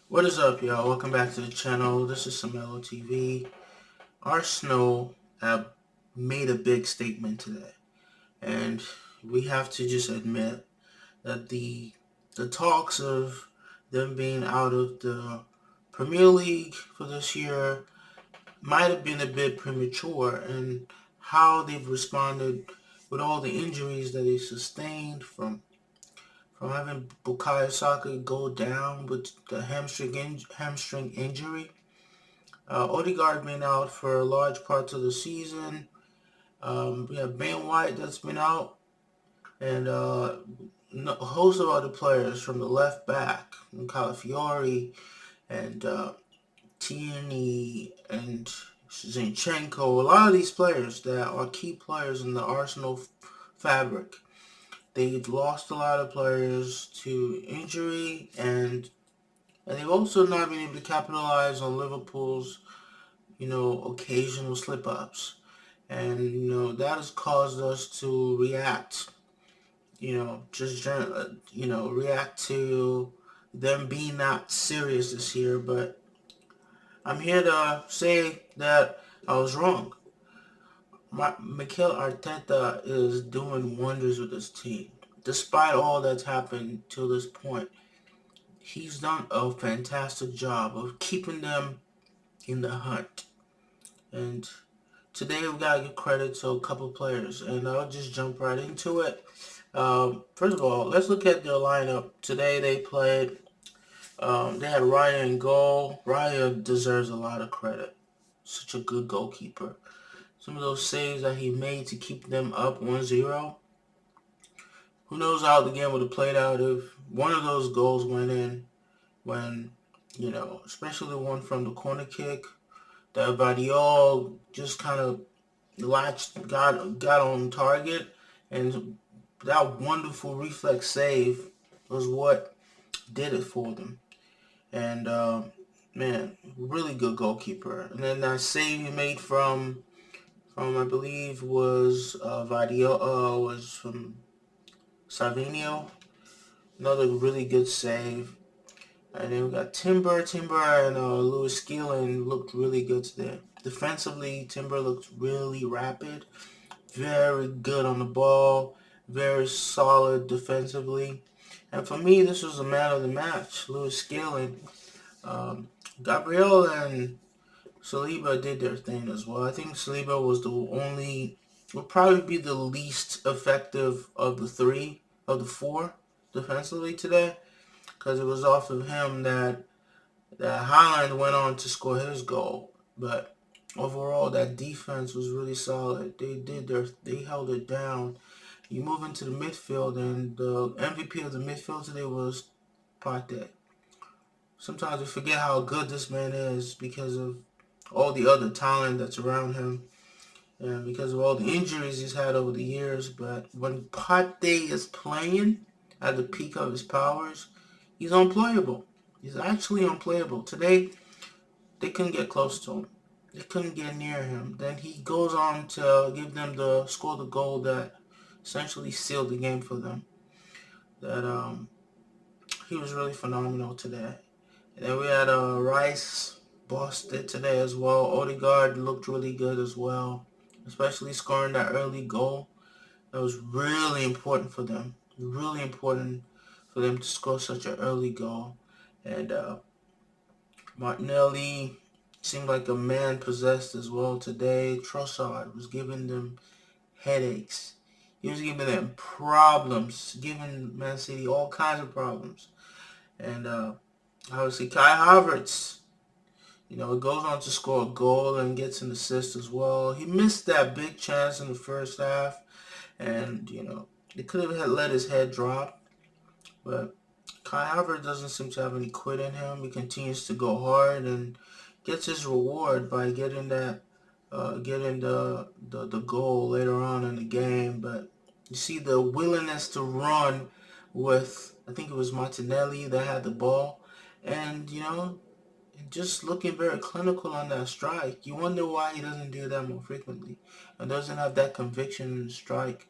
What is up, y'all? Welcome back to the channel. This is Samelo TV. Arsenal have made a big statement today, and we have to just admit that the talks of them being out of the Premier League for this year might have been a bit premature, and how they've responded with all the injuries that they sustained from having Bukayo Saka go down with the hamstring injury. Odegaard been out for large parts of the season. We have Ben White that's been out, and a host of other players from the left back, Calafiori and Tierney and Zinchenko. A lot of these players that are key players in the Arsenal fabric. They've lost a lot of players to injury, and they've also not been able to capitalize on Liverpool's occasional slip-ups. And, that has caused us to react, react to them being not serious this year. But I'm here to say that I was wrong. Mikel Arteta is doing wonders with this team. Despite all that's happened to this point, he's done a fantastic job of keeping them in the hunt. And today we gotta give credit to a couple players, and I'll just jump right into it. First of all, let's look at their lineup. Today they played. They had Raya in goal. Raya deserves a lot of credit. Such a good goalkeeper. Some of those saves that he made to keep them up 1-0. Who knows how the game would have played out if one of those goals went in when, especially the one from the corner kick that Vardiol just kind of got on target, and that wonderful reflex save was what did it for them. And man, really good goalkeeper. And then that save he made from I believe was Vardiol was from Savinio. Another really good save. And then we got Timber, and Lewis Skeeling looked really good today. Defensively, Timber looked really rapid, very good on the ball, very solid defensively. And for me, this was the man of the match, Lewis Skeeling. Gabriel and Saliba did their thing as well. I think Saliba would probably be the least effective of the four defensively today, because it was off of him that Haaland went on to score his goal. But overall, that defense was really solid. They held it down. You move into the midfield, and the MVP of the midfield today was Partey. Sometimes we forget how good this man is because of all the other talent that's around him and because of all the injuries he's had over the years. But when Partey is playing at the peak of his powers, he's unplayable. He's actually unplayable. Today, they couldn't get close to him. They couldn't get near him. Then he goes on to score the goal that essentially sealed the game for them. That He was really phenomenal today. And then we had Rice bossed it today as well. Odegaard looked really good as well, especially scoring that early goal. That was really important for them. Really important for them to score such an early goal. And Martinelli seemed like a man possessed as well today. Trossard was giving them headaches. He was giving them problems, giving Man City all kinds of problems. And obviously Kai Havertz, goes on to score a goal and gets an assist as well. He missed that big chance in the first half, and, he could have let his head drop. But Kai Havertz doesn't seem to have any quit in him. He continues to go hard and gets his reward by getting the goal later on in the game. But you see the willingness to run with, I think it was Martinelli that had the ball, and just looking very clinical on that strike. You wonder why he doesn't do that more frequently and doesn't have that conviction in the strike.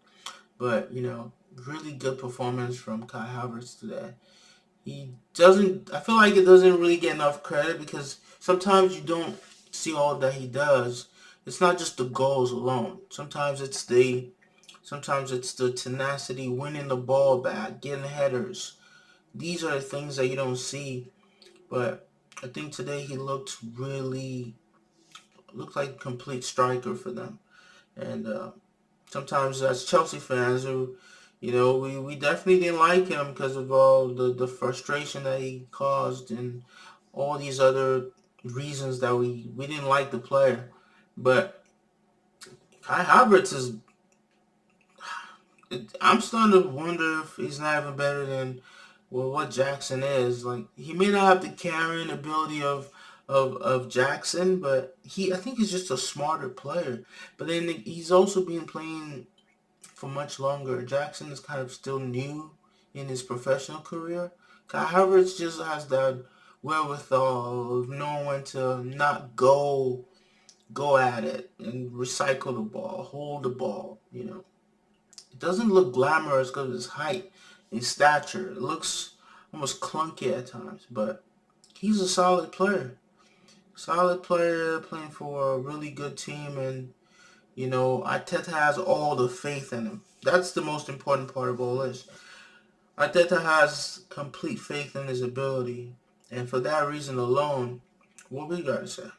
But really good performance from Kai Havertz today. He doesn't. I feel like it doesn't really get enough credit because sometimes you don't see all that he does. It's not just the goals alone. Sometimes it's the tenacity, winning the ball back, getting headers. These are the things that you don't see. But I think today he looked like a complete striker for them. And sometimes as Chelsea fans, we definitely didn't like him because of all the frustration that he caused and all these other reasons that we didn't like the player. But Kai Havertz is, I'm starting to wonder if he's not even better than what Jackson is. Like, he may not have the carrying ability of Jackson, but I think he's just a smarter player. But then he's also been playing for much longer. Jackson is kind of still new in his professional career. Kai Havertz just has that wherewithal of knowing when to not go at it and recycle the ball, hold the ball. It doesn't look glamorous because of his height and stature. It looks almost clunky at times, but he's a solid player. Solid player playing for a really good team, and Arteta has all the faith in him. That's the most important part of all this. Arteta has complete faith in his ability, and for that reason alone, what we gotta say?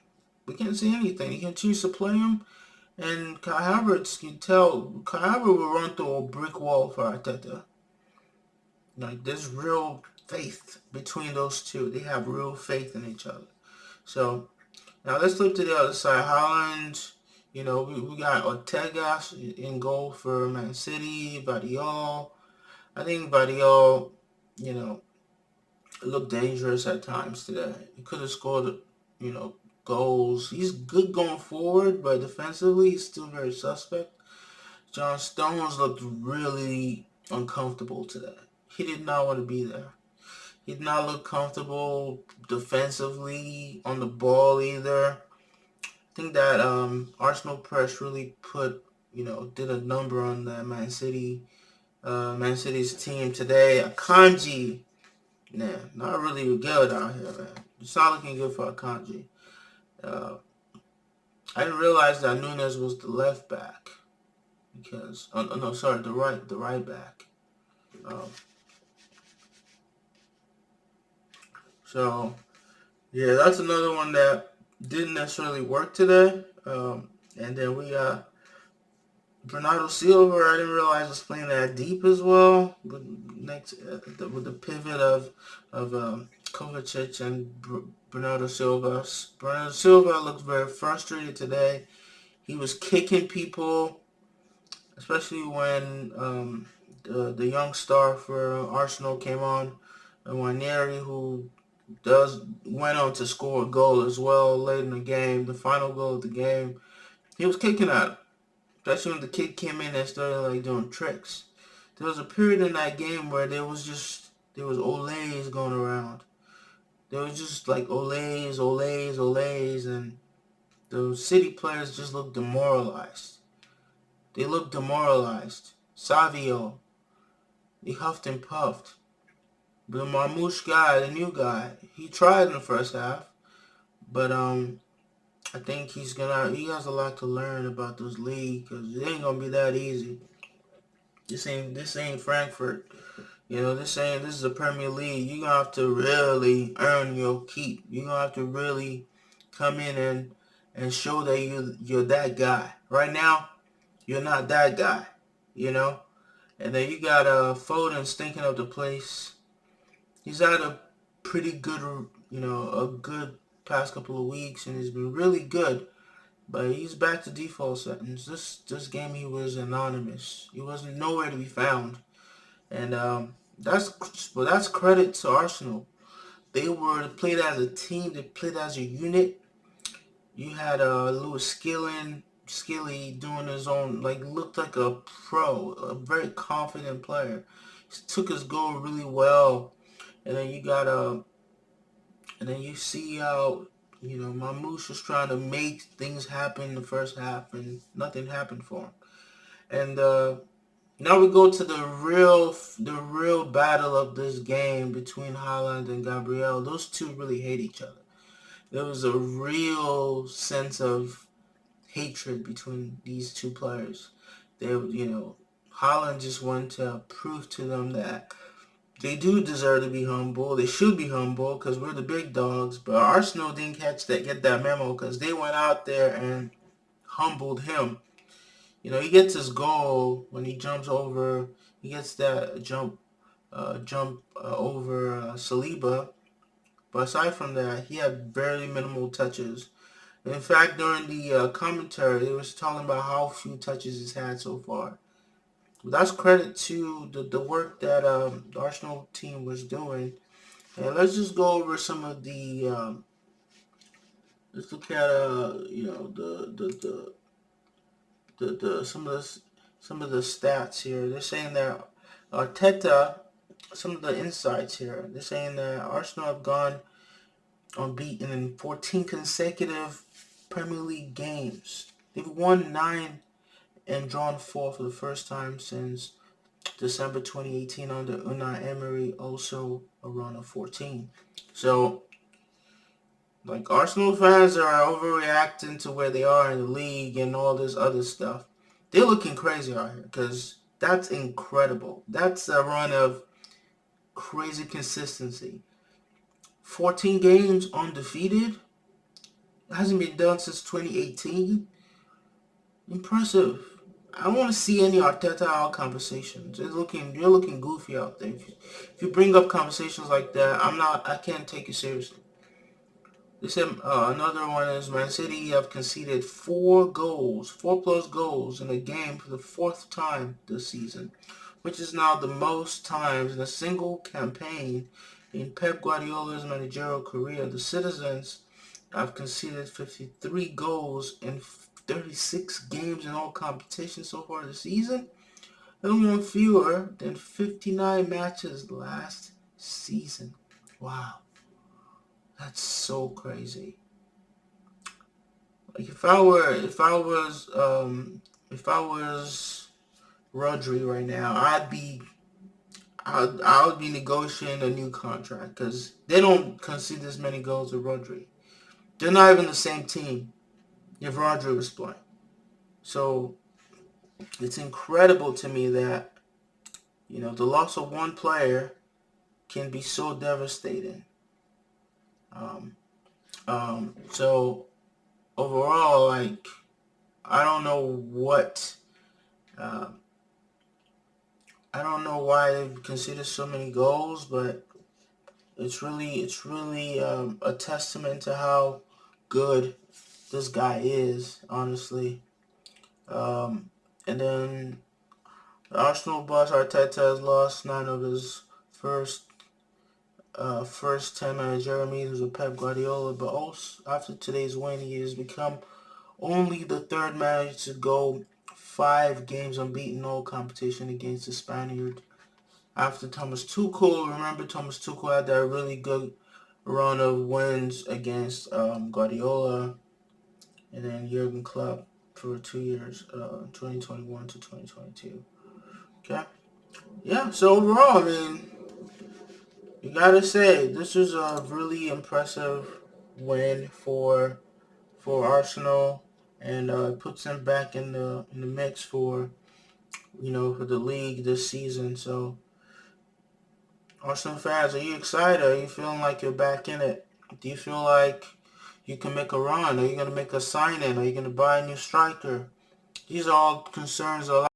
We can't say anything. He continues to play him, and Kai Havertz can tell. Kai Havertz will run through a brick wall for Arteta. Like, there's real faith between those two. They have real faith in each other. So now let's flip to the other side. Holland, we got Ortega in goal for Man City. Vardiol. I think Vardiol, you know, looked dangerous at times today. He could have scored, goals. He's good going forward, but defensively, he's still very suspect. John Stones looked really uncomfortable today. He did not want to be there. He did not look comfortable defensively on the ball either. I think that Arsenal press really did a number on that Man City's team today. Akanji, nah, not really good out here, man. It's not looking good for Akanji. Uh, I didn't realize that Nunes was the left back because, oh no, sorry, the right back. Um, so yeah, that's another one that didn't necessarily work today. And then we got Bernardo Silva. I didn't realize was playing that deep as well. But next, with the pivot of Kovacic and Bernardo Silva. Bernardo Silva looked very frustrated today. He was kicking people, especially when the young star for Arsenal came on, Waneri, who does went on to score a goal as well late in the game, the final goal of the game. He was kicking at him, especially when the kid came in and started like doing tricks. There was a period in that game where there was olays going around. There was just like olays, and the City players just looked demoralized. They looked demoralized. Savio, he huffed and puffed. But the Marmoush guy, the new guy, he tried in the first half, but I think he has a lot to learn about this league because it ain't gonna be that easy. This ain't Frankfurt. This is a Premier League. You're gonna have to really earn your keep. You're gonna have to really come in and show that you're that guy. Right now, you're not that guy. You know? And then you got Foden stinking up the place. He's had a pretty good a good past couple of weeks and he's been really good. But he's back to default settings. This game he was anonymous. He wasn't nowhere to be found. And that's credit to Arsenal. They played as a team. They played as a unit. You had Lewis Skilly doing his own, like, looked like a pro, a very confident player. He took his goal really well, and then you see how Mamouche was trying to make things happen in the first half, and nothing happened for him. And Now we go to the real battle of this game between Haaland and Gabriel. Those two really hate each other. There was a real sense of hatred between these two players. Haaland just wanted to prove to them that they do deserve to be humble. They should be humble because we're the big dogs. But Arsenal didn't get that memo because they went out there and humbled him. He gets his goal when he jumps over. He gets that jump over Saliba. But aside from that, he had very minimal touches. In fact, during the commentary, they was talking about how few touches he's had so far. But that's credit to the work that the Arsenal team was doing. And let's just go over some of the. Let's look at the some of the stats here. They're saying that Arteta. Some of the insights here. They're saying that Arsenal have gone unbeaten in 14 consecutive Premier League games. They've won 9 and drawn 4 for the first time since December 2018 under Unai Emery, also a run of 14. So, like, Arsenal fans are overreacting to where they are in the league and all this other stuff. They're looking crazy out here because that's incredible. That's a run of crazy consistency. 14 games undefeated. It hasn't been done since 2018. Impressive. I don't want to see any Arteta out conversations. You're looking goofy out there. If you bring up conversations like that, I can't take you seriously. They said another one is Man City have conceded 4 plus goals in a game for the 4th time this season, which is now the most times in a single campaign in Pep Guardiola's managerial career. The Citizens have conceded 53 goals in 36 games in all competitions so far this season, and won fewer than 59 matches last season. Wow, that's so crazy. Like if I was Rodri right now, I would be negotiating a new contract because they don't concede as many goals as Rodri. They're not even the same team if Rodri was playing. So it's incredible to me that the loss of one player can be so devastating. Um, so overall, like, I don't know what. Uh, I don't know why they consider so many goals, but it's really a testament to how good this guy is, honestly. Um, and then the Arsenal boss Arteta has lost 9 of his first first 10 managerial meetings with Pep Guardiola, but also after today's win, he has become only the third manager to go 5 games unbeaten in all competition against the Spaniard. After Thomas Tuchel, remember Thomas Tuchel had that really good run of wins against Guardiola and then Jurgen Klopp for 2 years, 2021 to 2022. Okay, yeah. So overall, I mean, you gotta say this is a really impressive win for Arsenal, and puts them back in the mix for the league this season. So Arsenal fans, are you excited? Are you feeling like you're back in it? Do you feel like you can make a run? Are you gonna make a sign-in? Are you gonna buy a new striker? These are all concerns a lot.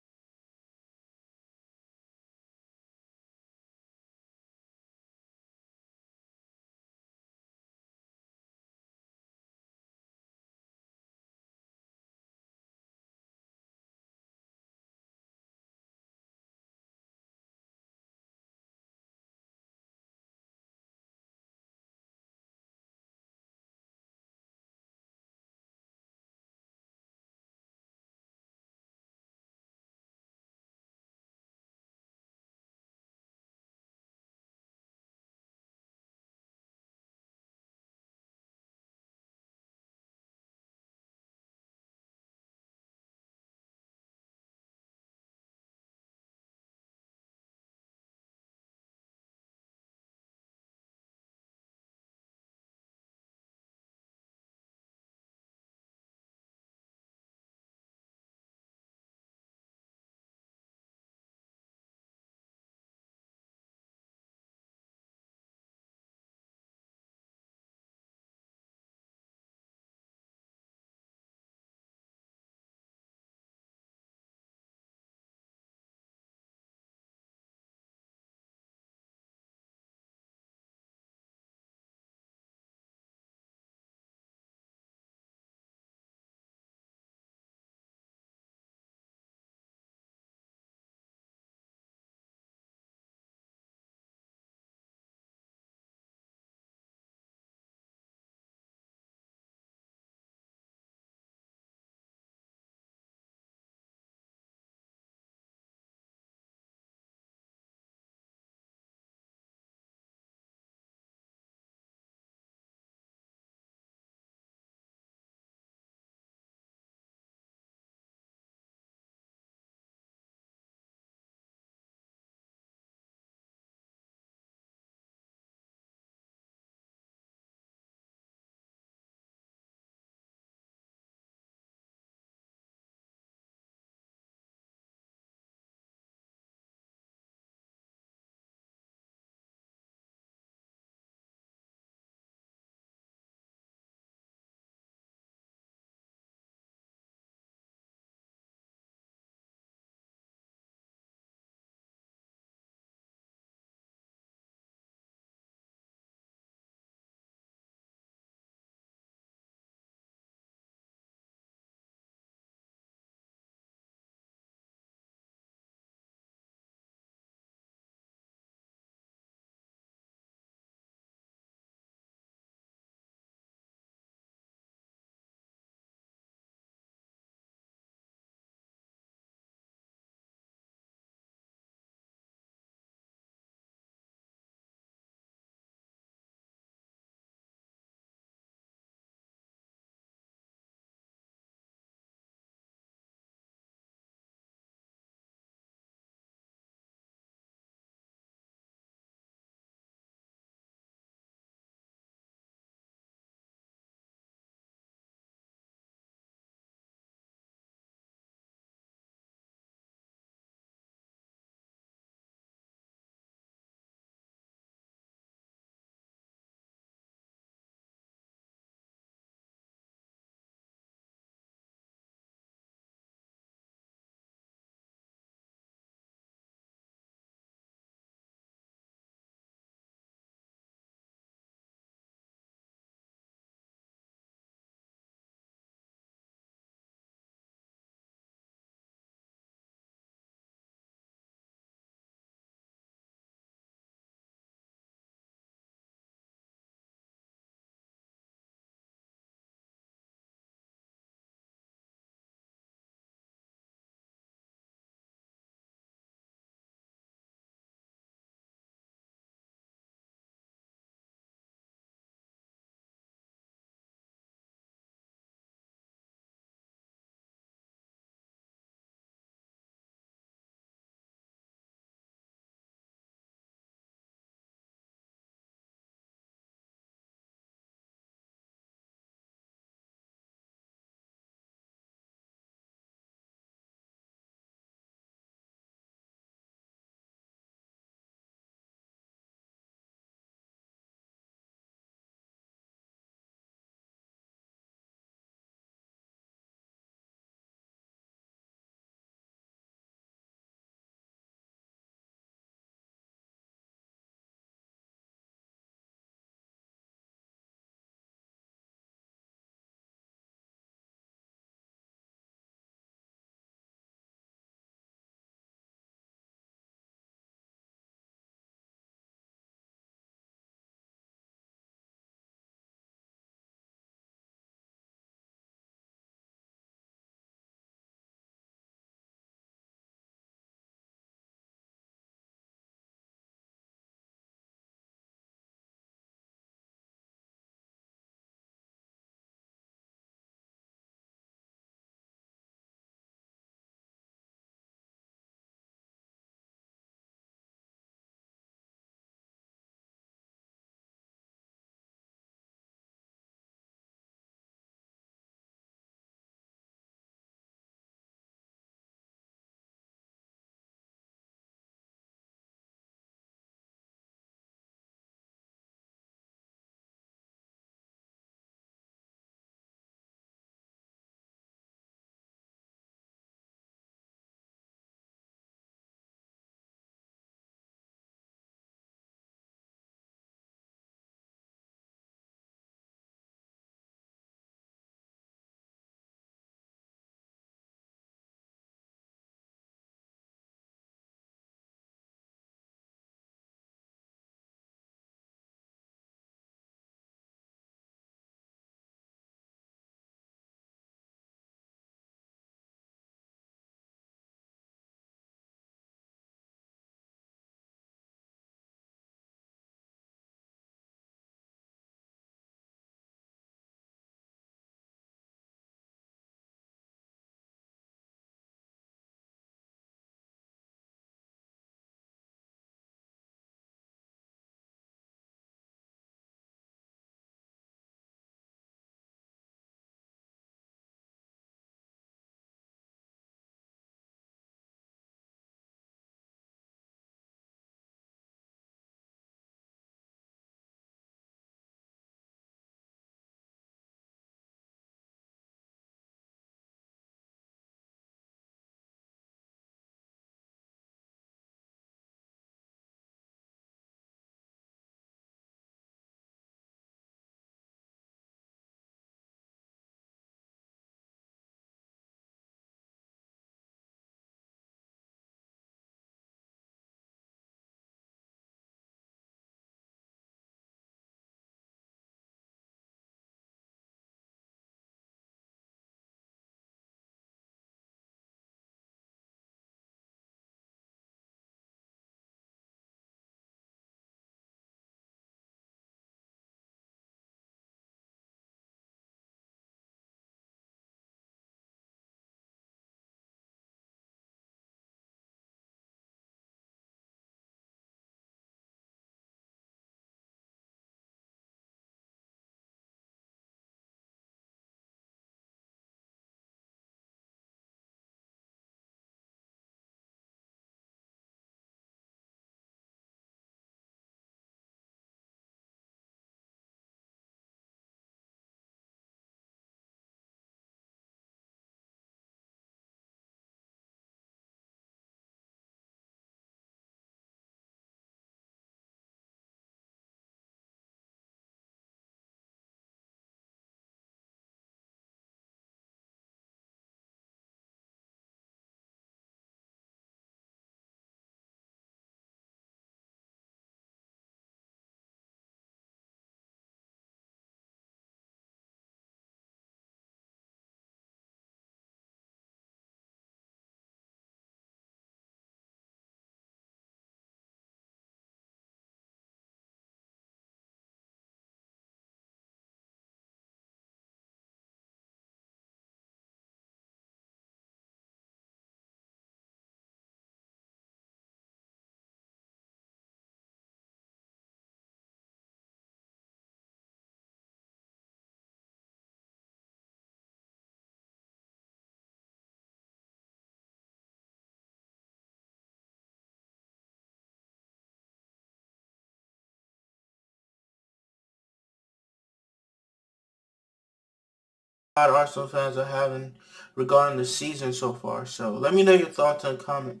Arsenal fans are having regarding the season so far. So let me know your thoughts and comment.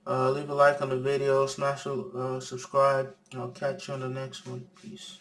Leave a like on the video, smash a subscribe, and I'll catch you on the next one. Peace.